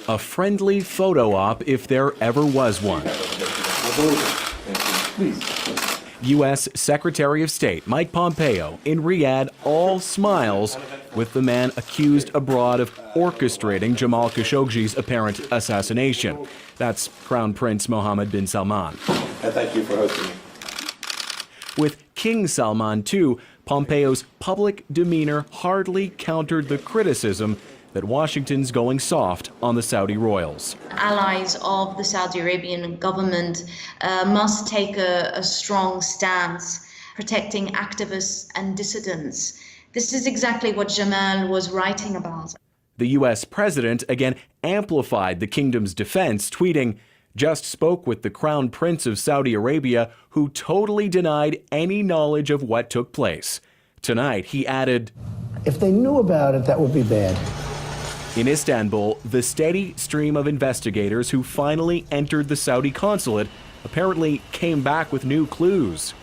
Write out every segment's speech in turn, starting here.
A friendly photo op if there ever was one. U.S. Secretary of State Mike Pompeo in Riyadh, all smiles, with the man accused abroad of orchestrating Jamal Khashoggi's apparent assassination. That's Crown Prince Mohammed bin Salman. Thank you for hosting me. With King Salman, too, Pompeo's public demeanor hardly countered the criticism that Washington's going soft on the Saudi royals. Allies of the Saudi Arabian government must take a strong stance protecting activists and dissidents. This is exactly what Jamal was writing about. The U.S. president again amplified the kingdom's defense, tweeting, "Just spoke with the Crown Prince of Saudi Arabia, who totally denied any knowledge of what took place." Tonight, he added, "If they knew about it, that would be bad." In Istanbul, the steady stream of investigators who finally entered the Saudi consulate apparently came back with new clues.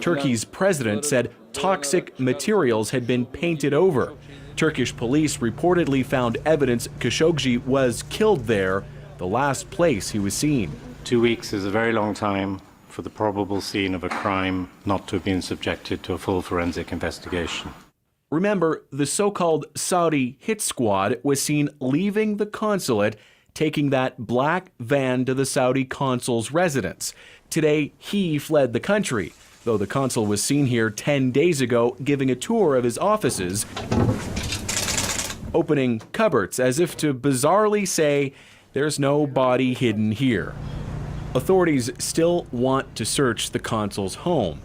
Turkey's president said toxic materials had been painted over. Turkish police reportedly found evidence Khashoggi was killed there, the last place he was seen. 2 weeks is a very long time for the probable scene of a crime not to have been subjected to a full forensic investigation. Remember, the so-called Saudi hit squad was seen leaving the consulate, taking that black van to the Saudi consul's residence. Today, he fled the country, though the consul was seen here 10 days ago giving a tour of his offices, opening cupboards as if to bizarrely say, "There's no body hidden here." Authorities still want to search the consul's home.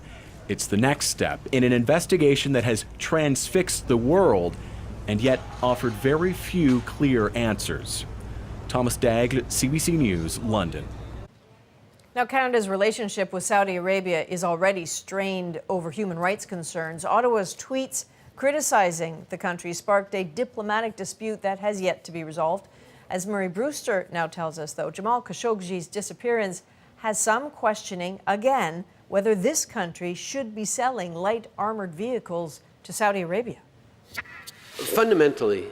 It's the next step in an investigation that has transfixed the world and yet offered very few clear answers. Thomas Daigle, CBC News, London. Now, Canada's relationship with Saudi Arabia is already strained over human rights concerns. Ottawa's tweets criticizing the country sparked a diplomatic dispute that has yet to be resolved. As Murray Brewster now tells us, though, Jamal Khashoggi's disappearance has some questioning again whether this country should be selling light armored vehicles to Saudi Arabia. Fundamentally,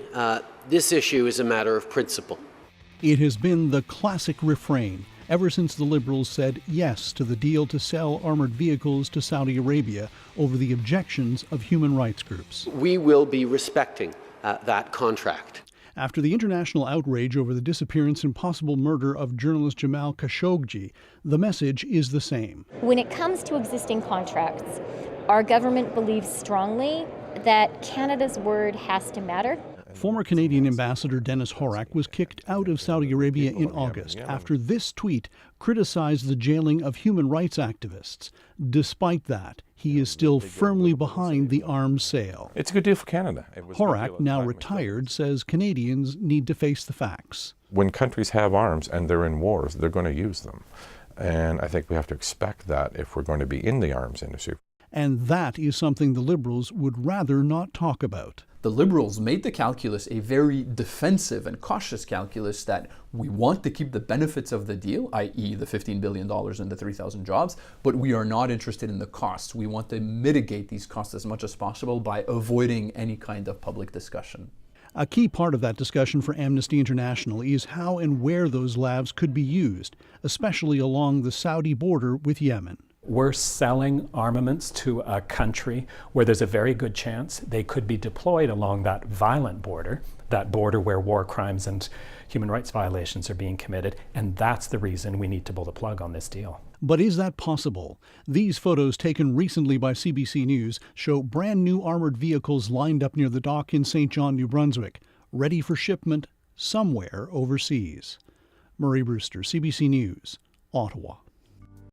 this issue is a matter of principle. It has been the classic refrain ever since the Liberals said yes to the deal to sell armored vehicles to Saudi Arabia over the objections of human rights groups. We will be respecting that contract. After the international outrage over the disappearance and possible murder of journalist Jamal Khashoggi, the message is the same. When it comes to existing contracts, our government believes strongly that Canada's word has to matter. Former Canadian Ambassador Dennis Horak was kicked out of Saudi Arabia in August after this tweet criticized the jailing of human rights activists. Despite that, he is still firmly behind the arms sale. It's a good deal for Canada. Horak, now retired, says Canadians need to face the facts. When countries have arms and they're in wars, they're going to use them. And I think we have to expect that if we're going to be in the arms industry. And that is something the Liberals would rather not talk about. The Liberals made the calculus a very defensive and cautious calculus that we want to keep the benefits of the deal, i.e. the $15 billion and the 3,000 jobs, but we are not interested in the costs. We want to mitigate these costs as much as possible by avoiding any kind of public discussion. A key part of that discussion for Amnesty International is how and where those LAVs could be used, especially along the Saudi border with Yemen. We're selling armaments to a country where there's a very good chance they could be deployed along that violent border, that border where war crimes and human rights violations are being committed, and that's the reason we need to pull the plug on this deal. But is that possible? These photos taken recently by CBC News show brand new armored vehicles lined up near the dock in St. John, New Brunswick, ready for shipment somewhere overseas. Murray Brewster, CBC News, Ottawa.